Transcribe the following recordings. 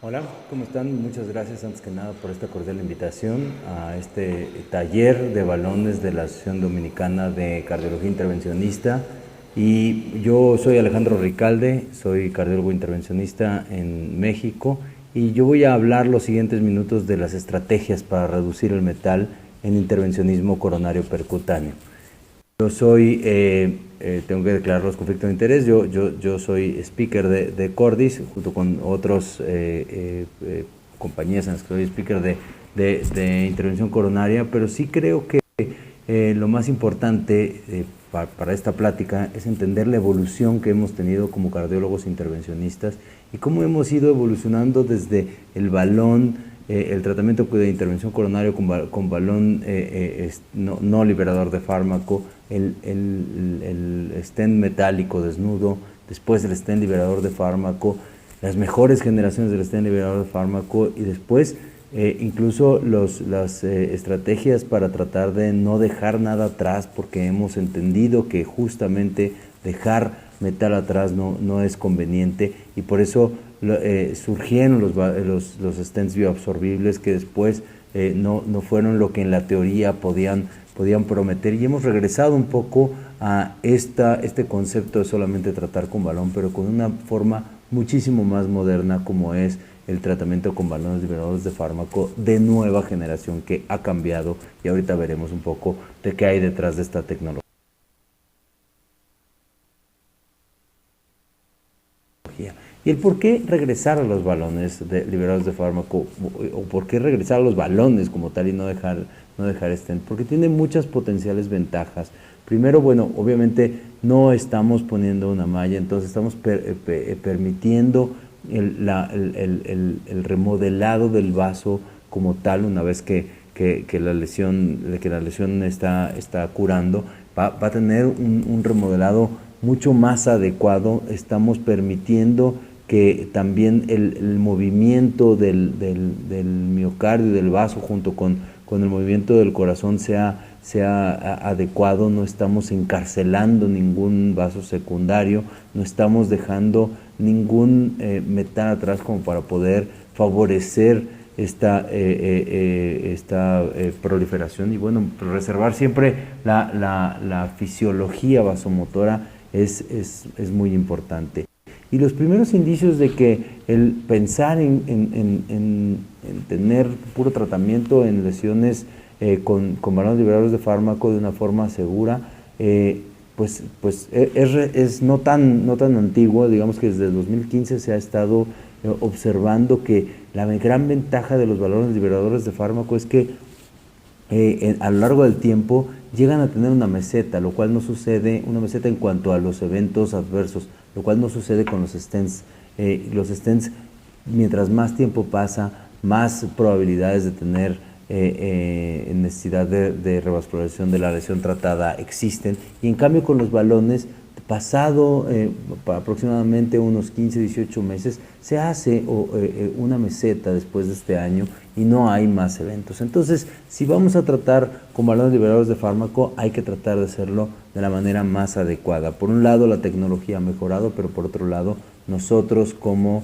Hola, ¿cómo están? Muchas gracias antes que nada por esta cordial invitación a este taller de balones de la Asociación Dominicana de Cardiología Intervencionista. Y yo soy Alejandro Ricalde, soy cardiólogo intervencionista en México y yo voy a hablar los siguientes minutos de las estrategias para reducir el metal en intervencionismo coronario percutáneo. Yo soy, tengo que declarar los conflictos de interés, yo soy speaker de Cordis, junto con otros compañías en las que soy speaker de intervención coronaria, pero sí creo que lo más importante para esta plática es entender la evolución que hemos tenido como cardiólogos intervencionistas y cómo hemos ido evolucionando desde el balón, el tratamiento de intervención coronaria con balón no liberador de fármaco, el stent metálico desnudo, después el stent liberador de fármaco, las mejores generaciones del stent liberador de fármaco y después incluso las estrategias para tratar de no dejar nada atrás, porque hemos entendido que justamente dejar metal atrás no es conveniente, y por eso surgieron los stents bioabsorbibles que después no fueron lo que en la teoría podían prometer, y hemos regresado un poco a este concepto de solamente tratar con balón, pero con una forma muchísimo más moderna, como es el tratamiento con balones liberadores de fármaco de nueva generación, que ha cambiado, y ahorita veremos un poco de qué hay detrás de esta tecnología. Y el por qué regresar a los balones liberados de fármaco, o por qué regresar a los balones como tal y no dejar stent, porque tiene muchas potenciales ventajas. Primero, bueno, obviamente no estamos poniendo una malla, entonces estamos permitiendo el remodelado del vaso como tal, una vez que la lesión está curando, va a tener un remodelado mucho más adecuado. Estamos permitiendo que también el movimiento del miocardio, del vaso, junto con el movimiento del corazón sea adecuado. No estamos encarcelando ningún vaso secundario, no estamos dejando ningún metal atrás como para poder favorecer esta proliferación, y bueno, reservar siempre la fisiología vasomotora es muy importante. Y los primeros indicios de que el pensar en tener puro tratamiento en lesiones con balones liberadores de fármaco de una forma segura, pues es no tan antiguo. Digamos que desde el 2015 se ha estado observando que la gran ventaja de los balones liberadores de fármaco es que a lo largo del tiempo llegan a tener una meseta, lo cual no sucede, una meseta en cuanto a los eventos adversos, lo cual no sucede con los stents. Los stents, mientras más tiempo pasa, más probabilidades de tener necesidad de revascularización de la lesión tratada existen, y en cambio con los balones, pasado aproximadamente unos 15, 18 meses, se hace una meseta después de este año y no hay más eventos. Entonces, si vamos a tratar con balones liberadores de fármaco, hay que tratar de hacerlo de la manera más adecuada. Por un lado, la tecnología ha mejorado, pero por otro lado, nosotros como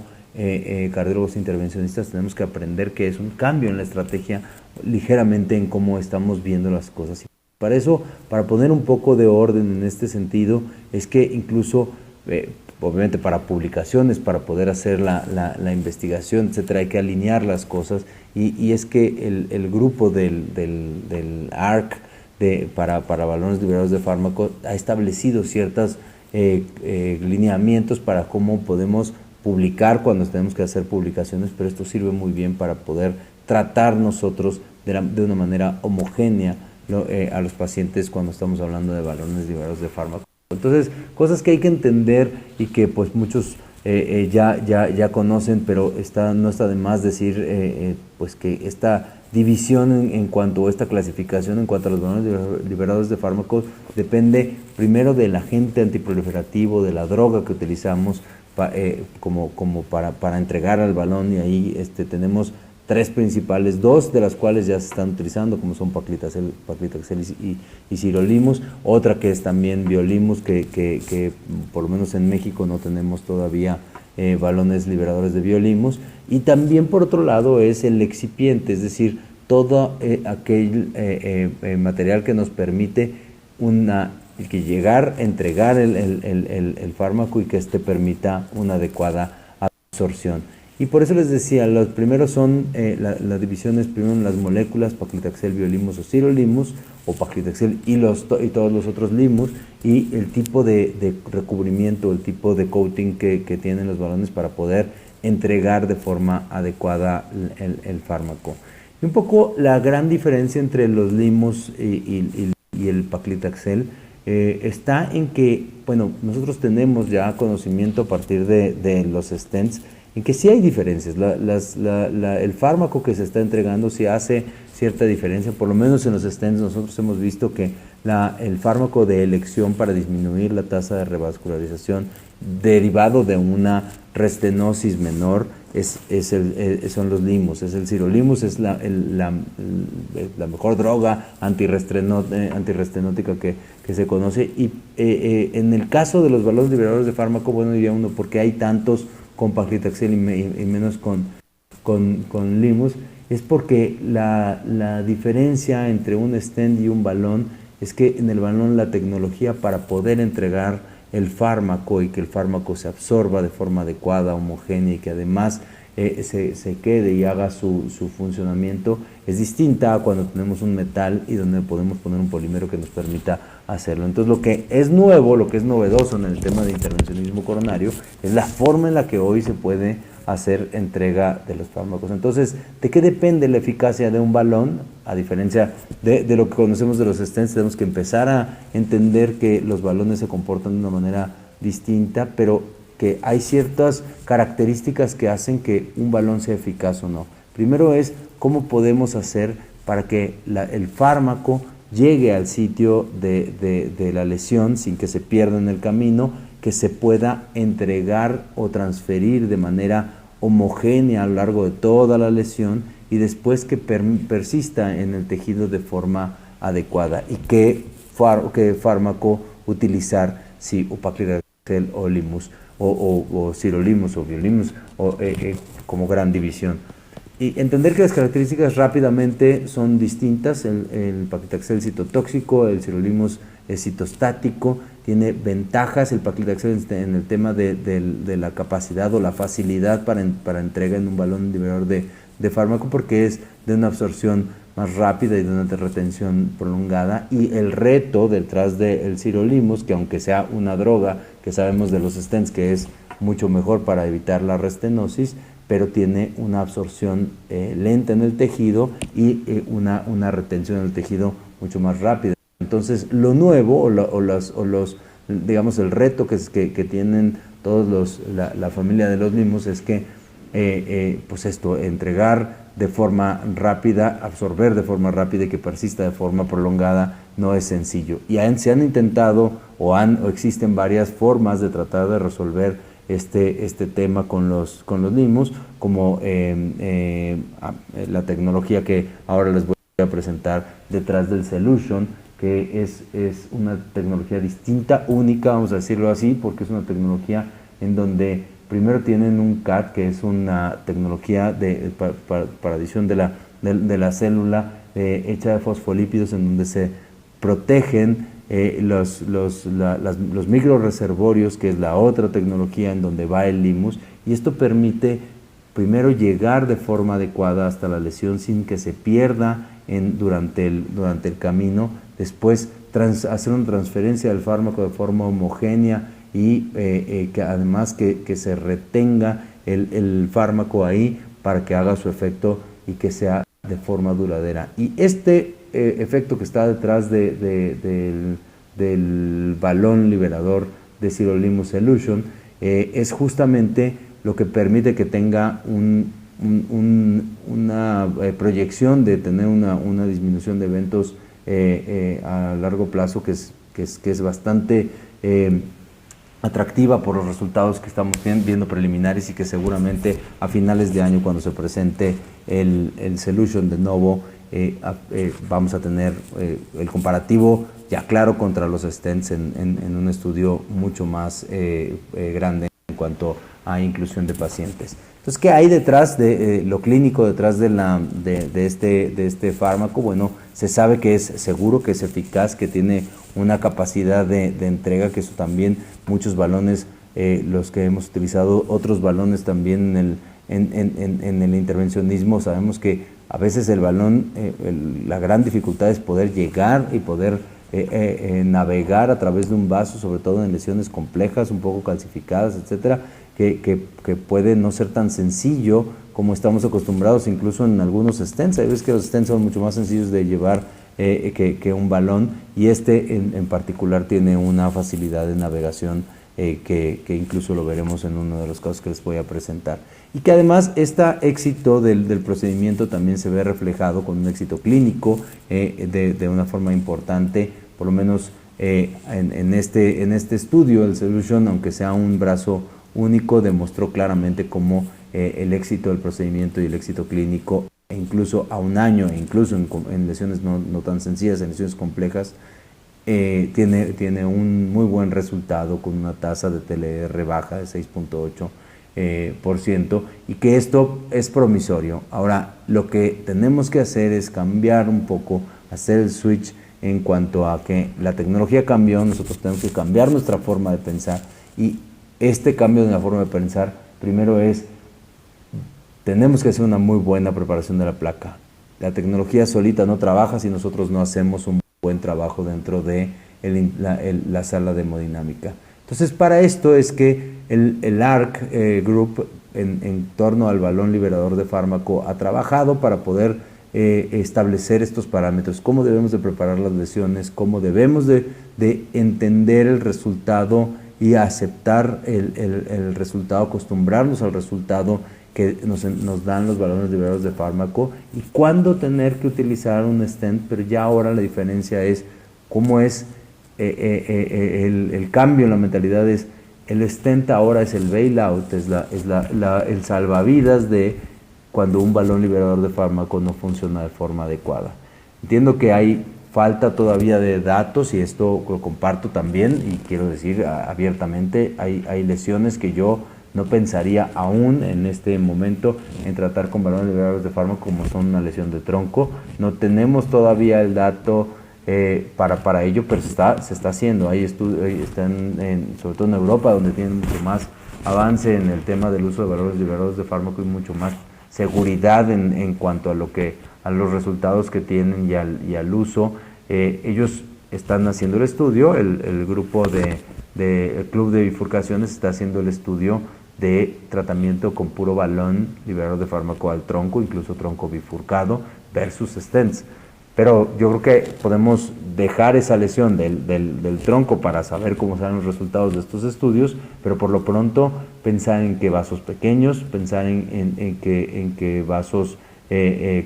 cardiólogos intervencionistas tenemos que aprender que es un cambio en la estrategia, ligeramente en cómo estamos viendo las cosas. Para eso, para poner un poco de orden en este sentido, es que incluso, obviamente para publicaciones, para poder hacer la investigación, etcétera, hay que alinear las cosas, y es que el grupo del ARC para balones liberados de fármaco ha establecido ciertos lineamientos para cómo podemos publicar cuando tenemos que hacer publicaciones, pero esto sirve muy bien para poder tratar nosotros de una manera homogénea a los pacientes cuando estamos hablando de balones liberados de fármaco. Entonces, cosas que hay que entender y que pues muchos ya conocen, pero no está de más decir pues que esta división en cuanto a esta clasificación en cuanto a los balones liberados de fármacos depende primero del agente antiproliferativo, de la droga que utilizamos como para entregar al balón, y ahí tenemos tres principales, dos de las cuales ya se están utilizando, como son paclitaxel y sirolimus, otra que es también violimus, que por lo menos en México no tenemos todavía balones liberadores de biolimus. Y también por otro lado es el excipiente, es decir, todo aquel material que nos permite que llegar a entregar el fármaco y que permita una adecuada absorción. Y por eso les decía, los primeros son, la división es primero en las moléculas, paclitaxel, biolimus o sirolimus, o paclitaxel y todos los otros limus, y el tipo de recubrimiento, el tipo de coating que tienen los balones para poder entregar de forma adecuada el fármaco. Y un poco la gran diferencia entre los limus y el paclitaxel está en que, bueno, nosotros tenemos ya conocimiento a partir de los stents, en que sí hay diferencias. El fármaco que se está entregando sí hace cierta diferencia, por lo menos en los stents nosotros hemos visto que el fármaco de elección para disminuir la tasa de revascularización derivado de una restenosis menor son los limus, es el sirolimus, es la mejor droga antirrestenótica que se conoce. Y en el caso de los balones liberadores de fármaco, bueno, diría uno, porque hay tantos con paclitaxel y menos con limus, es porque la diferencia entre un stent y un balón es que en el balón la tecnología para poder entregar el fármaco y que el fármaco se absorba de forma adecuada, homogénea, y que además se quede y haga su funcionamiento es distinta a cuando tenemos un metal y donde podemos poner un polímero que nos permita hacerlo. Entonces lo que es nuevo, lo que es novedoso en el tema de intervencionismo coronario es la forma en la que hoy se puede hacer entrega de los fármacos. Entonces, ¿de qué depende la eficacia de un balón? A diferencia de lo que conocemos de los stents, tenemos que empezar a entender que los balones se comportan de una manera distinta, pero que hay ciertas características que hacen que un balón sea eficaz o no. Primero es cómo podemos hacer para que el fármaco llegue al sitio de la lesión sin que se pierda en el camino, que se pueda entregar o transferir de manera homogénea a lo largo de toda la lesión y después que persista en el tejido de forma adecuada. Y qué fármaco utilizar, si o paclitaxel o limus o sirolimus o biolimus como gran división. Y entender que las características rápidamente son distintas. El paclitaxel es citotóxico, el sirolimus es citostático, tiene ventajas el paclitaxel en el tema de la capacidad o la facilidad para entrega en un balón liberador de fármaco, porque es de una absorción más rápida y de una retención prolongada. Y el reto detrás del sirolimus, que aunque sea una droga que sabemos de los stents que es mucho mejor para evitar la restenosis, pero tiene una absorción lenta en el tejido y una retención en el tejido mucho más rápida. Entonces, lo nuevo digamos, el reto que tienen todos la familia de los limus es que, pues entregar de forma rápida, absorber de forma rápida y que persista de forma prolongada no es sencillo. Y se han intentado o existen varias formas de tratar de resolver este tema con los limus, como la tecnología que ahora les voy a presentar detrás del Solution, que es una tecnología distinta, única, vamos a decirlo así, porque es una tecnología en donde primero tienen un CAT, que es una tecnología para adición de la célula hecha de fosfolípidos, en donde se protegen los microreservorios, que es la otra tecnología en donde va el limus, y esto permite primero llegar de forma adecuada hasta la lesión sin que se pierda durante el camino, después hacer una transferencia del fármaco de forma homogénea y que además que se retenga el fármaco ahí para que haga su efecto y que sea de forma duradera. Y efecto que está detrás del balón liberador de Sirolimus Solution es justamente lo que permite que tenga una proyección de tener una disminución de eventos a largo plazo que es bastante atractiva por los resultados que estamos viendo preliminares, y que seguramente a finales de año, cuando se presente el Solution de Novo, vamos a tener el comparativo ya claro contra los stents en un estudio mucho más grande en cuanto a inclusión de pacientes. Entonces, ¿qué hay detrás de lo clínico, detrás de este fármaco? Bueno, se sabe que es seguro, que es eficaz, que tiene una capacidad de entrega, que eso también muchos balones, los que hemos utilizado otros balones también en el intervencionismo, sabemos que a veces el balón, la gran dificultad es poder llegar y poder navegar a través de un vaso, sobre todo en lesiones complejas, un poco calcificadas, etcétera, que puede no ser tan sencillo como estamos acostumbrados, incluso en algunos stents. Hay veces que los stents son mucho más sencillos de llevar que un balón, y en particular tiene una facilidad de navegación que incluso lo veremos en uno de los casos que les voy a presentar. Y que además este éxito del procedimiento también se ve reflejado con un éxito clínico de una forma importante, por lo menos en este estudio. El Solution, aunque sea un brazo único, demostró claramente cómo el éxito del procedimiento y el éxito clínico, incluso a un año, incluso en lesiones no tan sencillas, en lesiones complejas, tiene un muy buen resultado con una tasa de TLR baja de 6.8%, y que esto es promisorio. Ahora, lo que tenemos que hacer es cambiar un poco, hacer el switch en cuanto a que la tecnología cambió, nosotros tenemos que cambiar nuestra forma de pensar, y este cambio de la forma de pensar, primero tenemos que hacer una muy buena preparación de la placa. La tecnología solita no trabaja si nosotros no hacemos un buen trabajo dentro de la sala de hemodinámica. Entonces, para esto es que el ARC Group, en torno al balón liberador de fármaco, ha trabajado para poder establecer estos parámetros, cómo debemos de preparar las lesiones, cómo debemos de entender el resultado y aceptar el resultado, acostumbrarnos al resultado que nos dan los balones liberadores de fármaco, y cuándo tener que utilizar un stent. Pero ya ahora la diferencia es cómo es el cambio en la mentalidad. El stent ahora es el bailout, es el salvavidas de cuando un balón liberador de fármaco no funciona de forma adecuada. Entiendo que hay falta todavía de datos, y esto lo comparto también, y quiero decir abiertamente, hay lesiones que yo no pensaría aún en este momento en tratar con balones liberadores de fármaco, como son una lesión de tronco. No tenemos todavía el dato para ello, pero se está haciendo. Hay estudios, sobre todo en Europa, donde tienen mucho más avance en el tema del uso de balones liberadores de fármaco y mucho más seguridad en cuanto a los resultados que tienen y al uso. Ellos están haciendo el estudio, el grupo el Club de Bifurcaciones está haciendo el estudio de tratamiento con puro balón liberador de fármaco al tronco, incluso tronco bifurcado, versus stents. Pero yo creo que podemos dejar esa lesión del tronco para saber cómo serán los resultados de estos estudios, pero por lo pronto pensar en que vasos pequeños, pensar en que vasos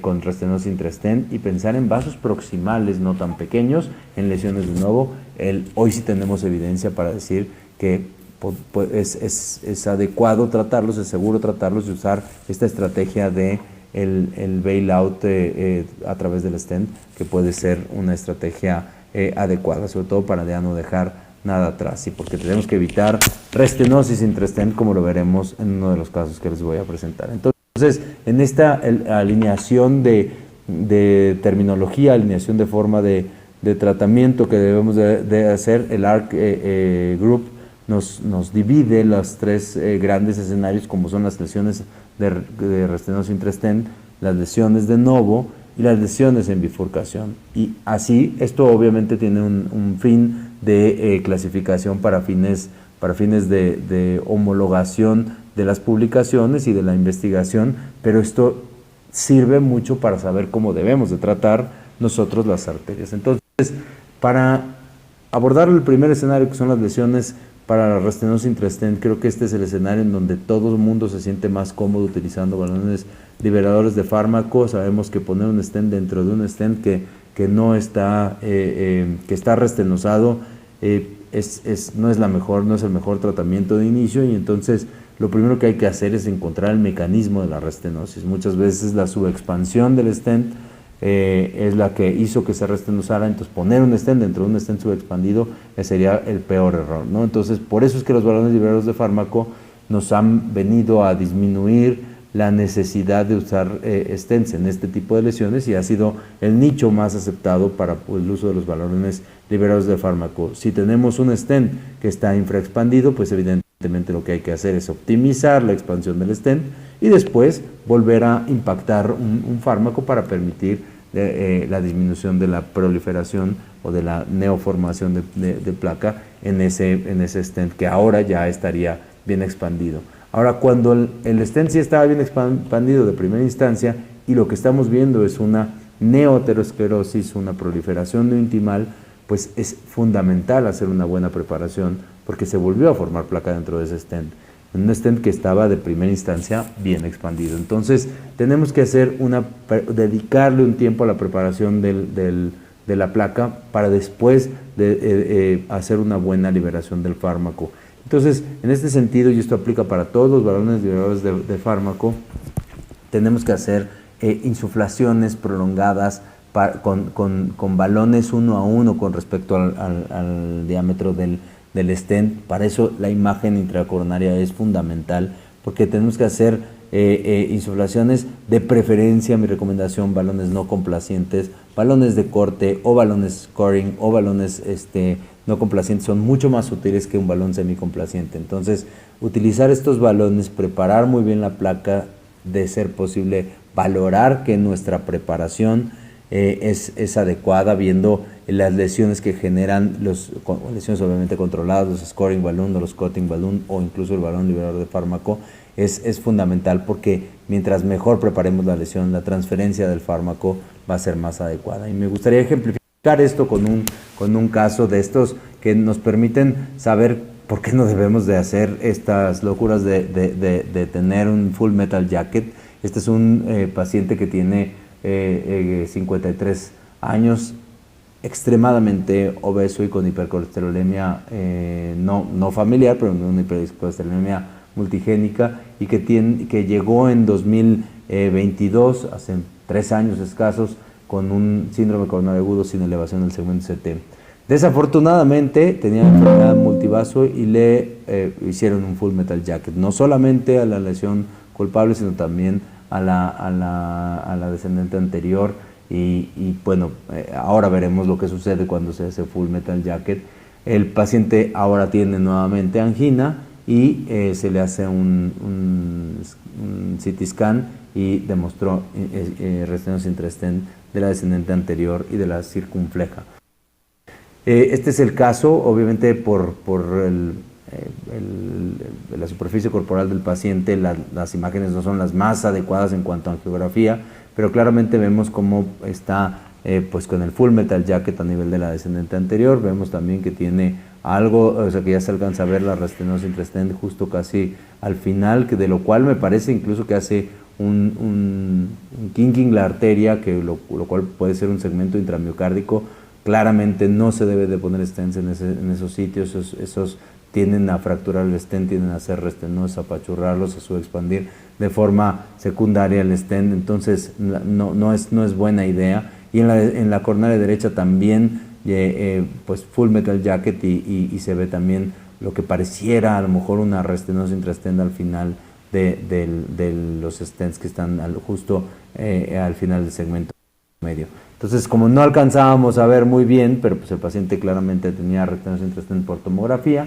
con restenosis intrastent, y pensar en vasos proximales no tan pequeños en lesiones de nuevo. Hoy sí tenemos evidencia para decir que es adecuado tratarlos, es seguro tratarlos, y usar esta estrategia de el bailout a través del stent, que puede ser una estrategia adecuada, sobre todo para ya no dejar nada atrás, y porque tenemos que evitar restenosis intrastent, como lo veremos en uno de los casos que les voy a presentar. Entonces, en esta alineación de terminología, alineación de forma de tratamiento que debemos de hacer, el ARC Group nos divide los tres grandes escenarios, como son las lesiones de restenosis intrastent, las lesiones de novo y las lesiones en bifurcación. Y así, esto obviamente tiene un fin de clasificación para fines de homologación de las publicaciones y de la investigación, pero esto sirve mucho para saber cómo debemos de tratar nosotros las arterias. Entonces, para abordar el primer escenario, que son las lesiones para la restenosis intrastent, creo que este es el escenario en donde todo el mundo se siente más cómodo utilizando balones liberadores de fármaco. Sabemos que poner un stent dentro de un stent que no está, que está restenosado, no es el mejor tratamiento de inicio, y entonces lo primero que hay que hacer es encontrar el mecanismo de la restenosis. Muchas veces la subexpansión del stent es la que hizo que se restenosara. Entonces poner un stent dentro de un stent subexpandido sería el peor error, ¿no? Entonces por eso es que los balones liberadores de fármaco nos han venido a disminuir la necesidad de usar stents en este tipo de lesiones y ha sido el nicho más aceptado para el uso de los balones liberados de fármaco. Si tenemos un stent que está infraexpandido, pues evidentemente lo que hay que hacer es optimizar la expansión del stent y después volver a impactar un fármaco para permitir la disminución de la proliferación o de la neoformación de placa en ese stent que ahora ya estaría bien expandido. Ahora, cuando el stent sí estaba bien expandido de primera instancia y lo que estamos viendo es una neoaterosclerosis, una proliferación neointimal, pues es fundamental hacer una buena preparación porque se volvió a formar placa dentro de ese stent. Un stent que estaba de primera instancia bien expandido. Entonces, tenemos que dedicarle un tiempo a la preparación de la placa para después hacer una buena liberación del fármaco. Entonces, en este sentido, y esto aplica para todos los balones liberadores de fármaco, tenemos que hacer insuflaciones prolongadas con balones 1 a 1 con respecto al diámetro del stent. Para eso la imagen intracoronaria es fundamental, porque tenemos que hacer insuflaciones de preferencia. Mi recomendación: balones no complacientes, balones de corte o balones scoring o balones no complacientes son mucho más útiles que un balón semicomplaciente. Entonces, utilizar estos balones, preparar muy bien la placa, de ser posible valorar que nuestra preparación es adecuada, viendo las lesiones que generan, lesiones obviamente controladas, los scoring balloon o los cutting balloon o incluso el balón liberador de fármaco, es fundamental, porque mientras mejor preparemos la lesión, la transferencia del fármaco va a ser más adecuada. Y me gustaría ejemplificar esto con un caso de estos que nos permiten saber por qué no debemos de hacer estas locuras de tener un full metal jacket. Este es un paciente que tiene 53 años, extremadamente obeso y con hipercolesterolemia no familiar, pero una hipercolesterolemia multigénica, y que llegó en 2022, hace 3 años escasos, con un síndrome coronario agudo sin elevación del segmento CT. Desafortunadamente tenía enfermedad multivaso y le hicieron un full metal jacket, no solamente a la lesión culpable, sino también a la descendente anterior. Y bueno, ahora veremos lo que sucede cuando se hace full metal jacket. El paciente ahora tiene nuevamente angina y se le hace un CT scan y demostró restenosis intrastent de la descendente anterior y de la circunfleja. Este es el caso, obviamente por la superficie corporal del paciente, las imágenes no son las más adecuadas en cuanto a angiografía, pero claramente vemos cómo está pues con el full metal jacket a nivel de la descendente anterior. Vemos también que tiene algo, o sea, que ya se alcanza a ver la restenosis intrastent justo casi al final, de lo cual me parece incluso que hace un kinking la arteria, lo cual puede ser un segmento intramiocárdico. Claramente no se debe de poner stents en esos sitios. Esos tienden a fracturar el stent, tienden a hacer restenosis, a apachurrarlos, a subexpandir de forma secundaria el stent. Entonces no es buena idea. Y en la coronaria derecha también pues full metal jacket y se ve también lo que pareciera a lo mejor una restenosis intrastent al final de los stents que están justo al final del segmento medio. Entonces, como no alcanzábamos a ver muy bien, pero pues el paciente claramente tenía restenosis intrastent por tomografía,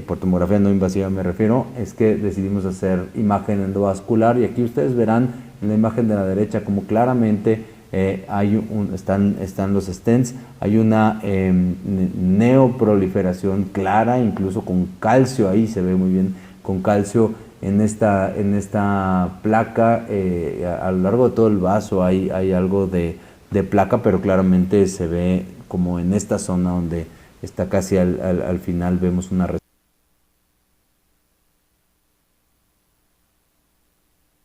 por tomografía no invasiva me refiero, es que decidimos hacer imagen endovascular, y aquí ustedes verán en la imagen de la derecha como claramente están los stents. Hay una neoproliferación clara, incluso con calcio, ahí se ve muy bien, con calcio en esta placa. A lo largo de todo el vaso hay algo de placa, pero claramente se ve como en esta zona donde está casi al final, vemos una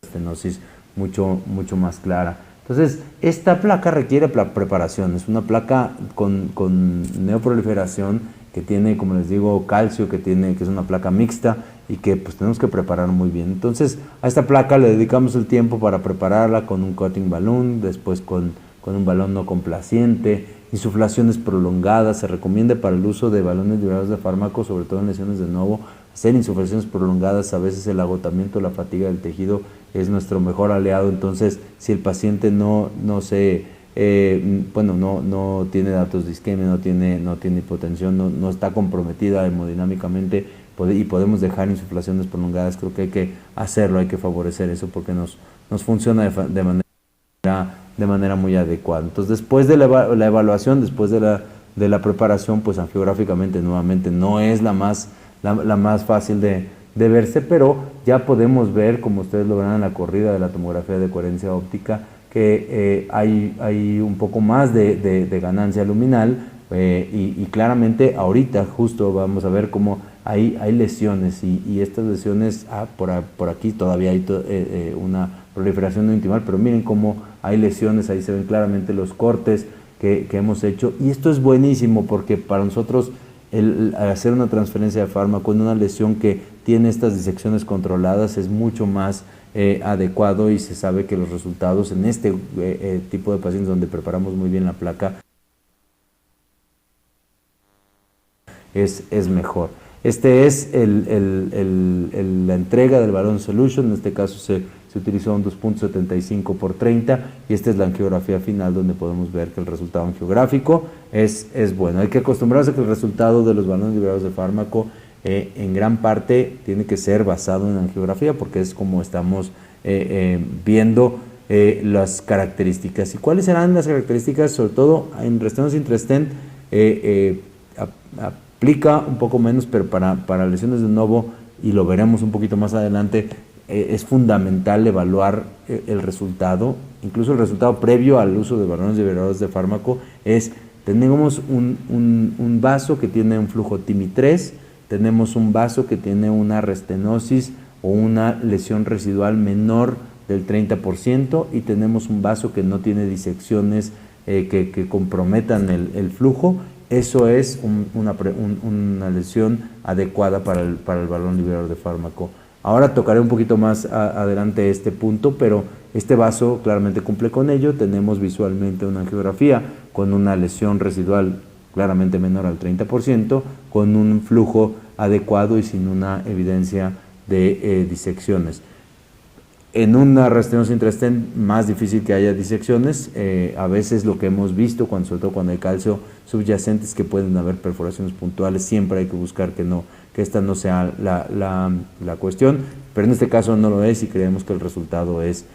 restenosis mucho más clara. Entonces, esta placa requiere preparación. Es una placa con neoproliferación que tiene, como les digo, calcio, que es una placa mixta y que pues tenemos que preparar muy bien. Entonces, a esta placa le dedicamos el tiempo para prepararla con un cutting balloon, después con un balón no complaciente, insuflaciones prolongadas. Se recomienda para el uso de balones liberados de fármaco, sobre todo en lesiones de nuevo, hacer insuflaciones prolongadas, a veces el agotamiento, la fatiga del tejido es nuestro mejor aliado. Entonces, si el paciente no tiene datos de isquemia, no tiene hipotensión, no está comprometida hemodinámicamente y podemos dejar insuflaciones prolongadas, creo que hay que hacerlo, hay que favorecer eso porque nos funciona de manera muy adecuada. Entonces, después de la evaluación, después de la preparación, pues angiográficamente nuevamente no es la más fácil de verse, pero ya podemos ver, como ustedes lo verán en la corrida de la tomografía de coherencia óptica, que hay un poco más de ganancia luminal, y claramente ahorita justo vamos a ver cómo hay lesiones, y estas lesiones, por aquí todavía hay una proliferación no intimal, pero miren cómo hay lesiones, ahí se ven claramente los cortes que hemos hecho, y esto es buenísimo porque para nosotros el hacer una transferencia de fármaco en una lesión que tiene estas disecciones controladas es mucho más adecuado, y se sabe que los resultados en este tipo de pacientes donde preparamos muy bien la placa es mejor. Este es la entrega del balón solution. En este caso se utilizó un 2.75 por 30, y esta es la angiografía final donde podemos ver que el resultado angiográfico es bueno. Hay que acostumbrarse a que el resultado de los balones liberados de fármaco en gran parte tiene que ser basado en angiografía, porque es como estamos viendo las características. ¿Y cuáles serán las características? Sobre todo en restenosis intrastent aplica un poco menos, pero para lesiones de novo, y lo veremos un poquito más adelante, es fundamental evaluar el resultado, incluso el resultado previo al uso de balones liberadores de fármaco. Tenemos un vaso que tiene un flujo TIMI-3, tenemos un vaso que tiene una restenosis o una lesión residual menor del 30%, y tenemos un vaso que no tiene disecciones que comprometan el flujo. Eso es una lesión adecuada para el balón liberador de fármaco. Ahora tocaré un poquito más adelante este punto, pero este vaso claramente cumple con ello. Tenemos visualmente una angiografía con una lesión residual claramente menor al 30%, con un flujo adecuado y sin una evidencia de disecciones. En una restenosis intrastent más difícil que haya disecciones. A veces lo que hemos visto, sobre todo cuando hay calcio subyacente, es que pueden haber perforaciones puntuales. Siempre hay que buscar que esta no sea la cuestión, pero en este caso no lo es, y creemos que el resultado es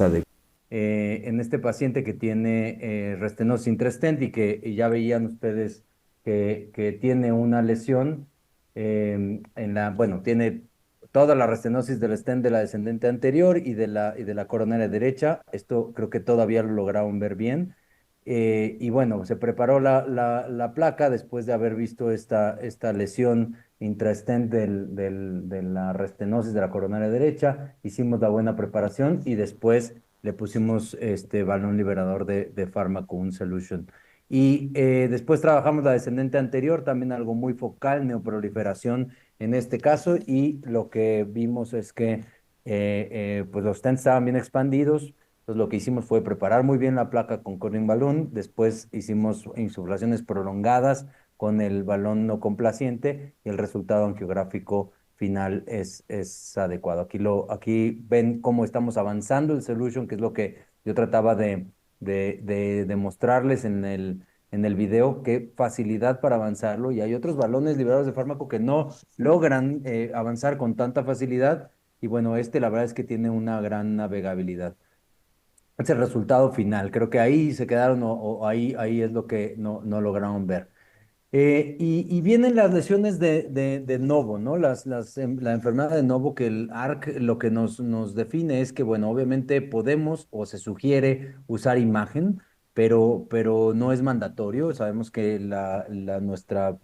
adecuado. En este paciente que tiene restenosis intrastent y ya veían ustedes que tiene una lesión tiene toda la restenosis del stent de la descendente anterior y de la coronaria derecha. Esto creo que todavía lo lograron ver bien. Y bueno, se preparó la placa después de haber visto esta lesión intrastent de la restenosis de la coronaria derecha. Hicimos la buena preparación y después le pusimos este balón liberador de fármaco, un solution. Y después trabajamos la descendente anterior, también algo muy focal, neoproliferación en este caso, y lo que vimos es que pues los stents estaban bien expandidos. Entonces lo que hicimos fue preparar muy bien la placa con Corning Balloon, después hicimos insuflaciones prolongadas con el balón no complaciente, y el resultado angiográfico final es adecuado. Aquí ven cómo estamos avanzando el solution, que es lo que yo trataba de demostrarles en el video, qué facilidad para avanzarlo, y hay otros balones liberados de fármaco que no logran avanzar con tanta facilidad, y bueno, la verdad es que tiene una gran navegabilidad. Es el resultado final. Creo que ahí se quedaron, o ahí es lo que no lograron ver. Y vienen las lesiones de novo, ¿no? La enfermedad de novo, que el ARC lo que nos define es que, bueno, obviamente podemos o se sugiere usar imagen, pero no es mandatorio. Sabemos que nuestra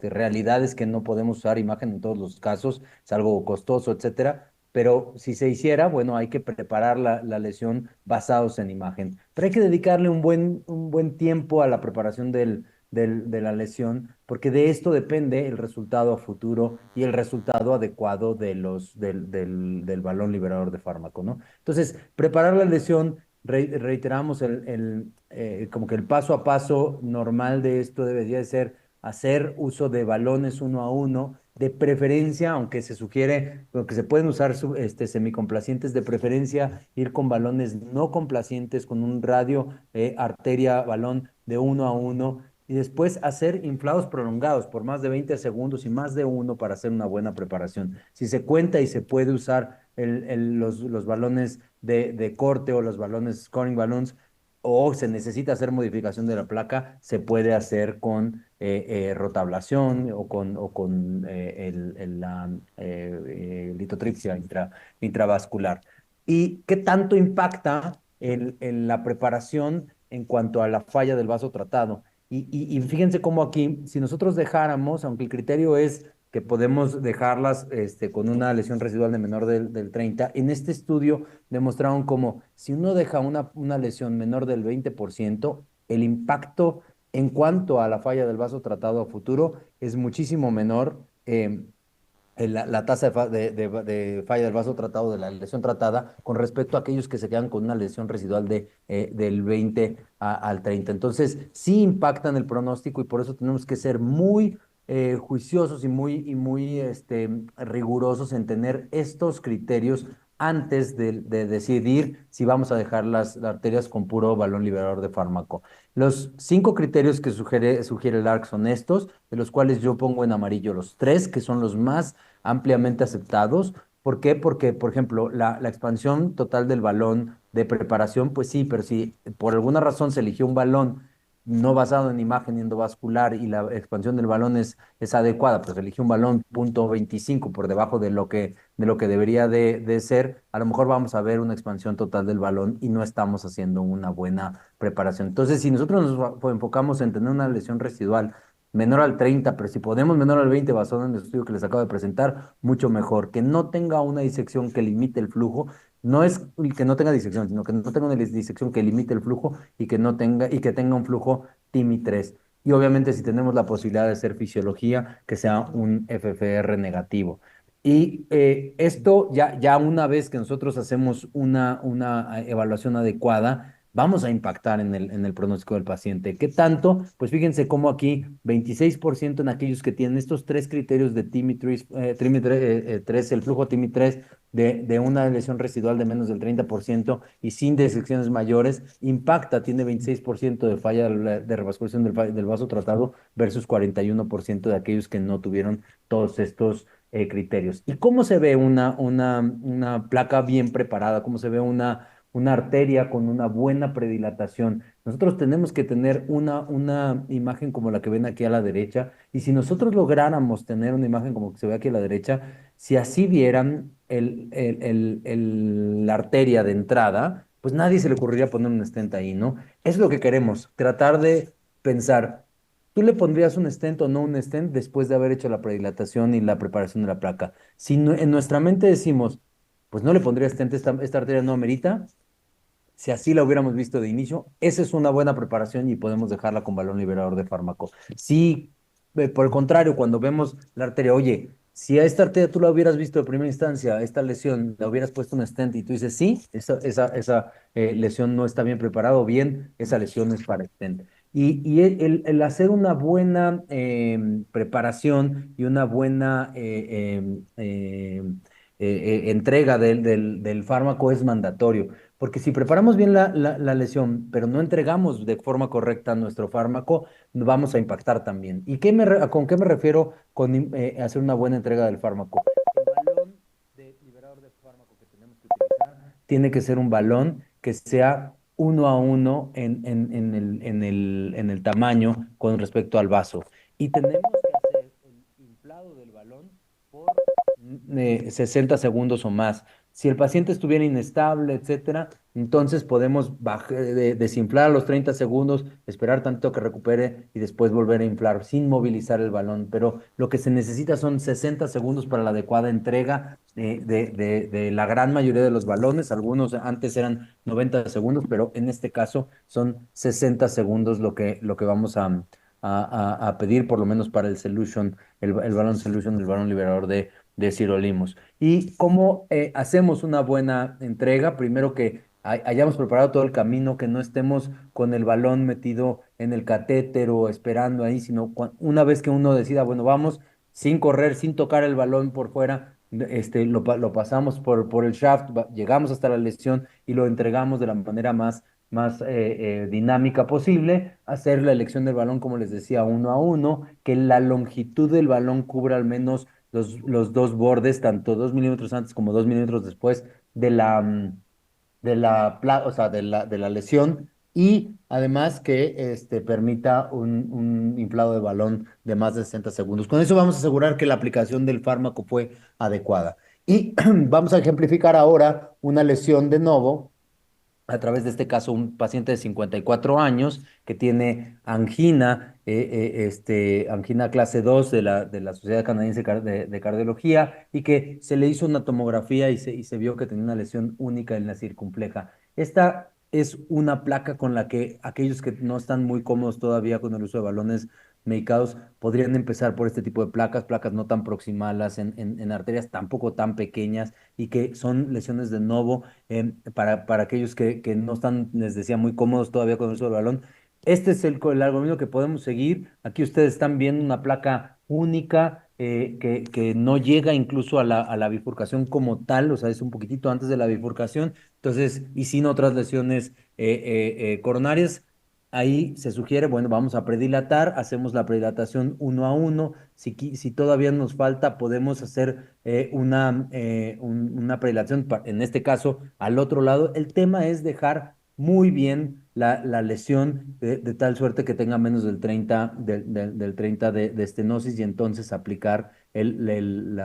realidad es que no podemos usar imagen en todos los casos, es algo costoso, etcétera. Pero si se hiciera, bueno, hay que preparar la lesión basados en imagen. Pero hay que dedicarle un buen tiempo a la preparación de la lesión, porque de esto depende el resultado a futuro y el resultado adecuado del balón liberador de fármaco, ¿no? Entonces, preparar la lesión, reiteramos, como que el paso a paso normal de esto debería ser hacer uso de balones uno a uno, de preferencia, aunque se sugiere, aunque se pueden usar semicomplacientes, de preferencia ir con balones no complacientes, con un radio arteria-balón de 1 a 1, y después hacer inflados prolongados por más de 20 segundos y más de uno para hacer una buena preparación. Si se cuenta y se puede usar los balones de corte o los balones scoring balloons, o se necesita hacer modificación de la placa, se puede hacer con rotablación o con la litotripsia intravascular. ¿Y qué tanto impacta en la preparación en cuanto a la falla del vaso tratado? Y fíjense cómo aquí, si nosotros dejáramos, aunque el criterio es que podemos dejarlas con una lesión residual de menor del 30, en este estudio demostraron como si uno deja una lesión menor del 20%, el impacto en cuanto a la falla del vaso tratado a futuro es muchísimo menor. La tasa de falla del vaso tratado de la lesión tratada con respecto a aquellos que se quedan con una lesión residual del 20 al 30. Entonces, sí impactan el pronóstico y por eso tenemos que ser muy juiciosos y muy rigurosos en tener estos criterios antes de decidir si vamos a dejar las arterias con puro balón liberador de fármaco. Los 5 criterios que sugiere el ARC son estos, de los cuales yo pongo en amarillo los 3, que son los más ampliamente aceptados. ¿Por qué? Porque, por ejemplo, la expansión total del balón de preparación, pues sí, pero si por alguna razón se eligió un balón no basado en imagen endovascular y la expansión del balón es adecuada, pues elige un balón .25 por debajo de lo que debería de ser, a lo mejor vamos a ver una expansión total del balón y no estamos haciendo una buena preparación. Entonces, si nosotros nos enfocamos en tener una lesión residual menor al 30, pero si podemos menor al 20, basado en el estudio que les acabo de presentar, mucho mejor. Que no tenga una disección que limite el flujo, no es que no tenga disección, sino que no tenga una disección que limite el flujo y que tenga un flujo TIMI 3. Y obviamente si tenemos la posibilidad de hacer fisiología, que sea un FFR negativo. Y esto ya una vez que nosotros hacemos una evaluación adecuada, vamos a impactar en el pronóstico del paciente. ¿Qué tanto? Pues fíjense cómo aquí 26% en aquellos que tienen estos 3 criterios de TIMI3, el flujo TIMI3 de una lesión residual de menos del 30% y sin disecciones mayores, impacta, tiene 26% de falla de revascularización del vaso tratado versus 41% de aquellos que no tuvieron todos estos criterios. ¿Y cómo se ve una placa bien preparada? ¿Cómo se ve una arteria con una buena predilatación? Nosotros tenemos que tener una imagen como la que ven aquí a la derecha, y si nosotros lográramos tener una imagen como que se ve aquí a la derecha, si así vieran la arteria de entrada, pues nadie se le ocurriría poner un stent ahí, ¿no? Es lo que queremos, tratar de pensar. ¿Tú le pondrías un stent o no un stent después de haber hecho la predilatación y la preparación de la placa? Si en nuestra mente decimos, pues no le pondría stent, esta arteria no amerita, si así la hubiéramos visto de inicio, esa es una buena preparación y podemos dejarla con balón liberador de fármaco. Si, por el contrario, cuando vemos la arteria, oye, si a esta arteria tú la hubieras visto de primera instancia, esta lesión, la hubieras puesto un stent y tú dices, sí, esa lesión no está bien preparada o bien, esa lesión es para stent. Y el hacer una buena preparación y una buena entrega del fármaco es mandatorio. Porque si preparamos bien la lesión, pero no entregamos de forma correcta nuestro fármaco, vamos a impactar también. ¿Y con qué me refiero con hacer una buena entrega del fármaco? El balón de liberador de fármaco que tenemos que utilizar tiene que ser un balón que sea 1 a 1 en el tamaño con respecto al vaso. Y tenemos que hacer el inflado del balón por 60 segundos o más. Si el paciente estuviera inestable, etcétera, entonces podemos desinflar a los 30 segundos, esperar tanto que recupere y después volver a inflar sin movilizar el balón. Pero lo que se necesita son 60 segundos para la adecuada entrega de la gran mayoría de los balones. Algunos antes eran 90 segundos, pero en este caso son 60 segundos lo que vamos a pedir, por lo menos para el solution, el balón solution, el balón liberador de sirolimus. ¿Y cómo hacemos una buena entrega? Primero que hayamos preparado todo el camino, que no estemos con el balón metido en el catéter o esperando ahí, sino una vez que uno decida, bueno, vamos, sin correr, sin tocar el balón por fuera, lo pasamos por el shaft, llegamos hasta la lesión y lo entregamos de la manera más dinámica posible, hacer la elección del balón, como les decía, uno a uno, que la longitud del balón cubra al menos los dos bordes, tanto 2 milímetros antes como 2 milímetros después de o sea, de la lesión, y además que permita un inflado de balón de más de 60 segundos. Con eso vamos a asegurar que la aplicación del fármaco fue adecuada. Y vamos a ejemplificar ahora una lesión de novo a través de este caso un paciente de 54 años que tiene angina, angina clase 2 de la Sociedad Canadiense de Cardiología, y que se le hizo una tomografía y se vio que tenía una lesión única en la circunfleja. Esta es una placa con la que aquellos que no están muy cómodos todavía con el uso de balones medicados podrían empezar por este tipo de placas, placas no tan proximales en arterias tampoco tan pequeñas, y que son lesiones de novo para aquellos que no están, les decía, muy cómodos todavía con el uso del balón. Este es el algoritmo que podemos seguir. Aquí ustedes están viendo una placa única que no llega incluso a la bifurcación como tal, o sea, es un poquitito antes de la bifurcación, entonces, y sin otras lesiones coronarias. Ahí se sugiere, bueno, vamos a predilatar, hacemos la predilatación uno a uno. Si todavía nos falta, podemos hacer una predilación, en este caso, al otro lado. El tema es dejar muy bien la lesión de tal suerte que tenga menos del 30, del 30 de estenosis, y entonces aplicar el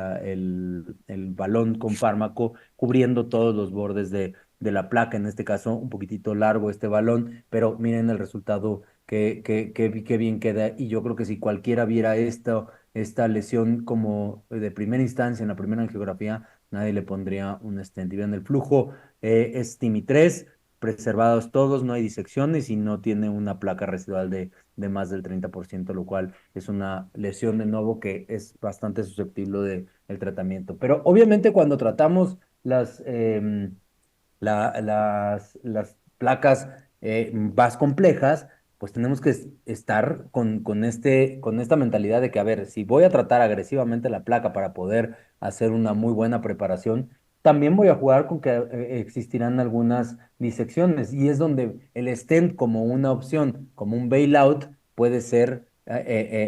balón con fármaco cubriendo todos los bordes de la placa. En este caso, un poquitito largo este balón, pero miren el resultado que bien queda. Y yo creo que si cualquiera viera esta lesión como de primera instancia, en la primera angiografía, nadie le pondría un stent. Y vean, el flujo es TIMI 3, preservados todos, no hay disecciones y no tiene una placa residual de más del 30%, lo cual es una lesión de nuevo que es bastante susceptible del tratamiento. Pero obviamente cuando tratamos las placas más complejas, pues tenemos que estar con esta mentalidad de que, a ver, si voy a tratar agresivamente la placa para poder hacer una muy buena preparación, también voy a jugar con que existirán algunas disecciones, y es donde el stent como una opción, como un bailout, puede ser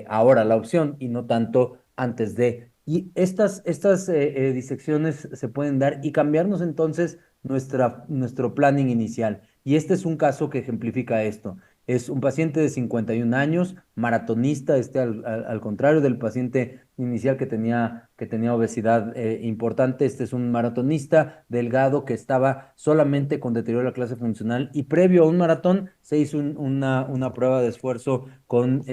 ahora la opción y no tanto antes de. Y estas disecciones se pueden dar y cambiarnos entonces nuestro planning inicial. Y este es un caso que ejemplifica esto. Es un paciente de 51 años, maratonista, al contrario del paciente inicial que tenía obesidad importante. Este es un maratonista delgado que estaba solamente con deterioro de la clase funcional, y previo a un maratón se hizo una prueba de esfuerzo con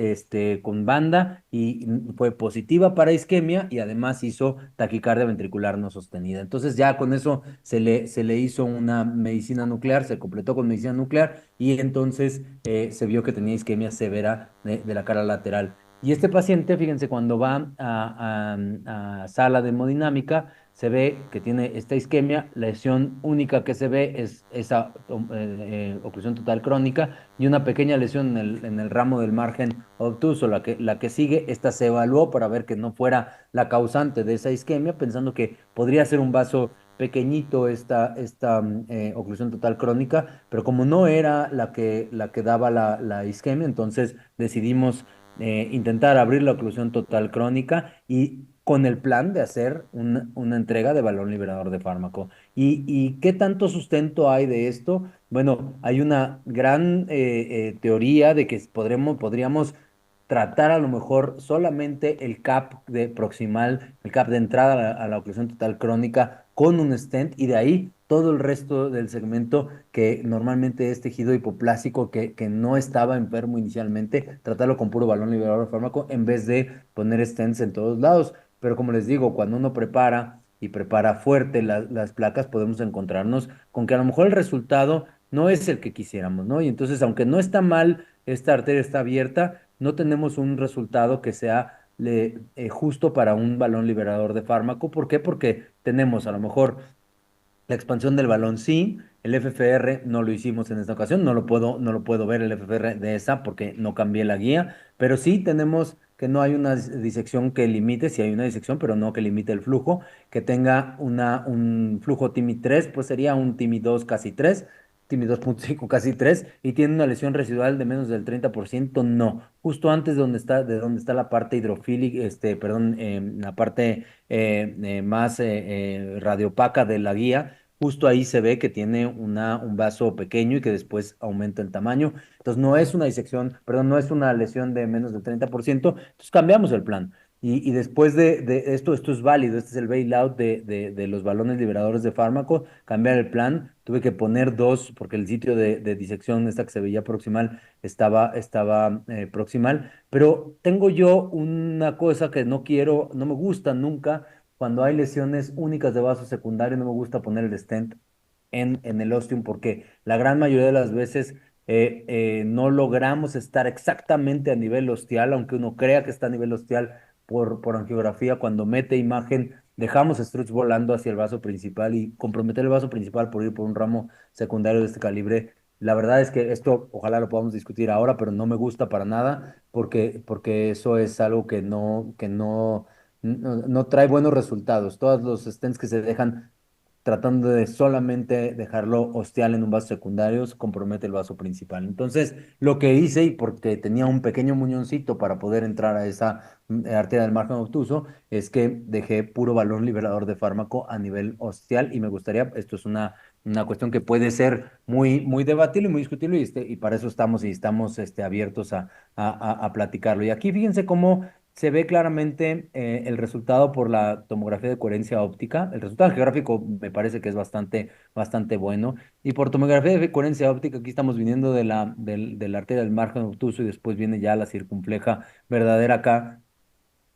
banda, y fue positiva para isquemia, y además hizo taquicardia ventricular no sostenida. Entonces ya con eso se le hizo una medicina nuclear, se completó con medicina nuclear, y entonces se vio que tenía isquemia severa de la cara lateral. Y este paciente, fíjense, cuando va a sala de hemodinámica, se ve que tiene esta isquemia. La lesión única que se ve es esa oclusión total crónica, y una pequeña lesión en el ramo del margen obtuso. La que sigue, esta se evaluó para ver que no fuera la causante de esa isquemia, pensando que podría ser un vaso pequeñito esta oclusión total crónica, pero como no era la que daba la isquemia, entonces decidimos intentar abrir la oclusión total crónica, y con el plan de hacer una entrega de balón liberador de fármaco. ¿Y qué tanto sustento hay de esto? Bueno, hay una gran teoría de que podríamos tratar a lo mejor solamente el CAP de proximal, el CAP de entrada a la oclusión total crónica con un stent, y de ahí todo el resto del segmento que normalmente es tejido hipoplásico que no estaba enfermo inicialmente, tratarlo con puro balón liberador de fármaco en vez de poner stents en todos lados. Pero como les digo, cuando uno prepara y prepara fuerte las placas, podemos encontrarnos con que a lo mejor el resultado no es el que quisiéramos, ¿no? Y entonces, aunque no está mal, esta arteria está abierta, no tenemos un resultado que sea justo para un balón liberador de fármaco. ¿Por qué? Porque tenemos a lo mejor la expansión del balón, sí. El FFR no lo hicimos en esta ocasión, no lo puedo ver el FFR de esa porque no cambié la guía, pero sí tenemos que no hay una disección que limite, si hay una disección, pero no que limite el flujo, que tenga un flujo TIMI 3, pues sería un TIMI 2 casi 3, TIMI 2.5 casi 3, y tiene una lesión residual de menos del 30%, no. Justo antes de donde está la parte hidrofílica, perdón, la parte más radiopaca de la guía, justo ahí se ve que tiene un vaso pequeño y que después aumenta el tamaño. Entonces no es una disección, perdón, no es una lesión de menos del 30%, entonces cambiamos el plan. Y después de esto, esto es válido, este es el bailout de los balones liberadores de fármaco, cambiar el plan, tuve que poner dos, porque el sitio de disección, esta que se veía proximal, estaba proximal, pero tengo yo una cosa que no quiero, no me gusta nunca, cuando hay lesiones únicas de vaso secundario, no me gusta poner el stent en el ostium, porque la gran mayoría de las veces no logramos estar exactamente a nivel ostial, aunque uno crea que está a nivel ostial por angiografía, cuando mete imagen, dejamos struts volando hacia el vaso principal y comprometer el vaso principal por ir por un ramo secundario de este calibre. La verdad es que esto ojalá lo podamos discutir ahora, pero no me gusta para nada porque eso es algo que no trae buenos resultados. Todos los stents que se dejan tratando de solamente dejarlo ostial en un vaso secundario, se compromete el vaso principal. Entonces, lo que hice, y porque tenía un pequeño muñoncito para poder entrar a esa arteria del margen obtuso, es que dejé puro balón liberador de fármaco a nivel ostial y me gustaría, esto es una cuestión que puede ser muy, muy debatible y muy discutible y para eso estamos abiertos a platicarlo. Y aquí fíjense cómo se ve claramente el resultado por la tomografía de coherencia óptica. El resultado geográfico me parece que es bastante bueno. Y por tomografía de coherencia óptica, aquí estamos viniendo de la arteria del margen obtuso y después viene ya la circunfleja verdadera acá.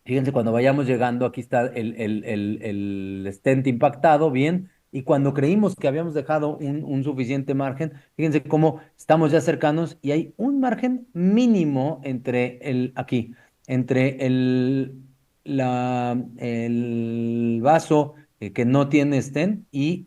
Fíjense, cuando vayamos llegando, aquí está el stent impactado, bien, y cuando creímos que habíamos dejado un suficiente margen, fíjense cómo estamos ya cercanos y hay un margen mínimo entre el vaso que no tiene stent y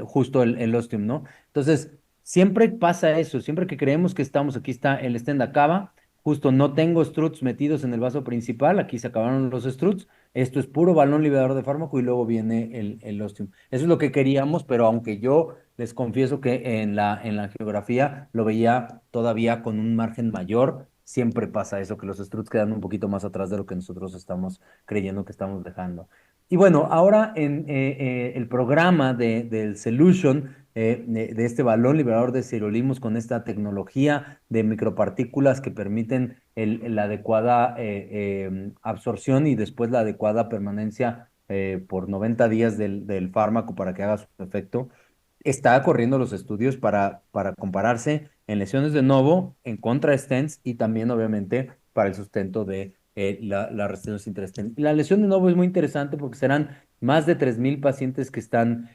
justo el ostium, ¿no? Entonces, siempre pasa eso, siempre que creemos que estamos, aquí está el stent acaba. Justo no tengo struts metidos en el vaso principal, aquí se acabaron los struts. Esto es puro balón liberador de fármaco y luego viene el ostium. Eso es lo que queríamos, pero aunque yo les confieso que en la geografía lo veía todavía con un margen mayor, siempre pasa eso, que los struts quedan un poquito más atrás de lo que nosotros estamos creyendo que estamos dejando. Y bueno, ahora en el programa del Solution, de este balón liberador de sirolimus con esta tecnología de micropartículas que permiten la adecuada absorción y después la adecuada permanencia por 90 días del fármaco para que haga su efecto, está corriendo los estudios para compararse en lesiones de novo, en contra stents y también obviamente para el sustento de la resistencia intrastent. La lesión de novo es muy interesante porque serán más de 3,000 pacientes que están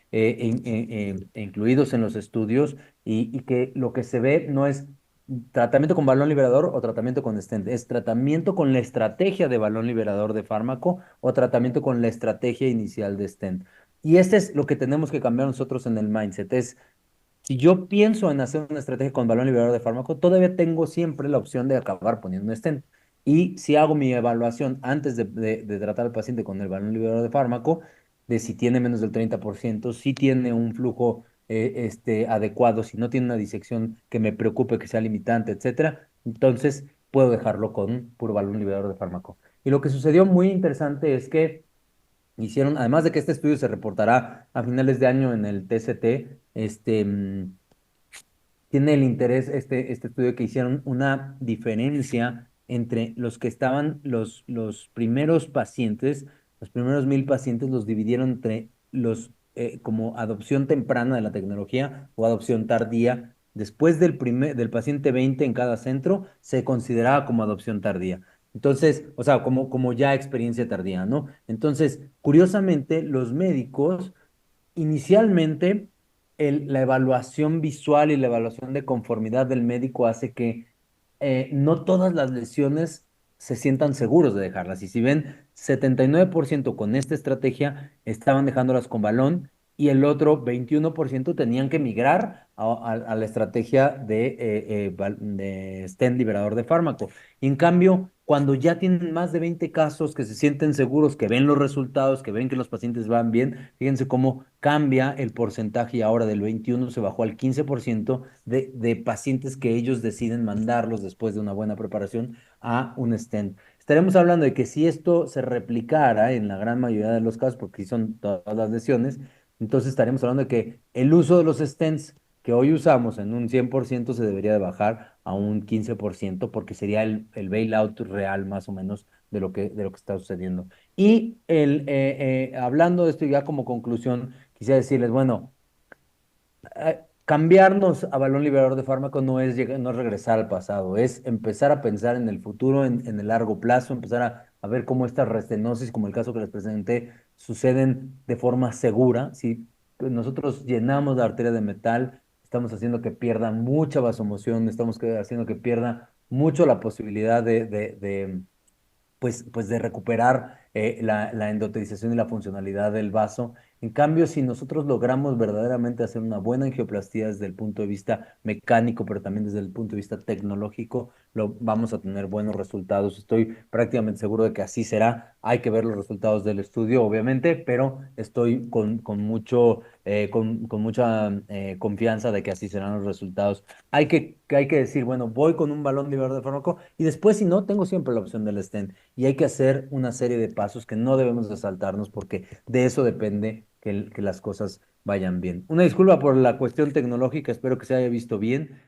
incluidos en los estudios y que lo que se ve no es tratamiento con balón liberador o tratamiento con stent, es tratamiento con la estrategia de balón liberador de fármaco o tratamiento con la estrategia inicial de stent. Y este es lo que tenemos que cambiar nosotros en el mindset, es si yo pienso en hacer una estrategia con balón liberador de fármaco, todavía tengo siempre la opción de acabar poniendo un stent. Y si hago mi evaluación antes de tratar al paciente con el balón liberador de fármaco, de si tiene menos del 30%, si tiene un flujo adecuado, si no tiene una disección que me preocupe, que sea limitante, etcétera, entonces puedo dejarlo con puro balón liberador de fármaco. Y lo que sucedió muy interesante es que hicieron, además de que este estudio se reportará a finales de año en el TCT, tiene el interés este estudio que hicieron una diferencia entre los que estaban, los primeros pacientes, los primeros 1,000 pacientes los dividieron entre los como adopción temprana de la tecnología o adopción tardía. Después del paciente 20 en cada centro, se consideraba como adopción tardía. Entonces, o sea, como ya experiencia tardía, ¿no? Entonces, curiosamente, los médicos inicialmente la evaluación visual y la evaluación de conformidad del médico hace que no todas las lesiones se sientan seguros de dejarlas. Y si ven, 79% con esta estrategia estaban dejándolas con balón y el otro 21% tenían que migrar a la estrategia de stent liberador de fármaco. En cambio, cuando ya tienen más de 20 casos, que se sienten seguros, que ven los resultados, que ven que los pacientes van bien, fíjense cómo cambia el porcentaje y ahora del 21 se bajó al 15% de pacientes que ellos deciden mandarlos después de una buena preparación a un stent. Estaremos hablando de que si esto se replicara en la gran mayoría de los casos, porque sí son todas las lesiones, entonces estaremos hablando de que el uso de los stents que hoy usamos en un 100% se debería de bajar a un 15% porque sería el bailout real más o menos de lo que está sucediendo. Y hablando de esto ya como conclusión, quisiera decirles, bueno, cambiarnos a balón liberador de fármaco no es regresar al pasado, es empezar a pensar en el futuro, en el largo plazo, empezar a ver cómo estas restenosis, como el caso que les presenté, suceden de forma segura. Si nosotros llenamos la arteria de metal, estamos haciendo que pierda mucha vasomoción, estamos haciendo que pierda mucho la posibilidad pues de recuperar la endotelización y la funcionalidad del vaso. En cambio, si nosotros logramos verdaderamente hacer una buena angioplastía desde el punto de vista mecánico, pero también desde el punto de vista tecnológico, vamos a tener buenos resultados. Estoy prácticamente seguro de que así será. Hay que ver los resultados del estudio, obviamente, pero estoy con mucha confianza de que así serán los resultados. Hay que decir, bueno, voy con un balón liberador de fármaco y después, si no, tengo siempre la opción del stent. Y hay que hacer una serie de pasos que no debemos de saltarnos porque de eso depende que las cosas vayan bien. Una disculpa por la cuestión tecnológica, espero que se haya visto bien.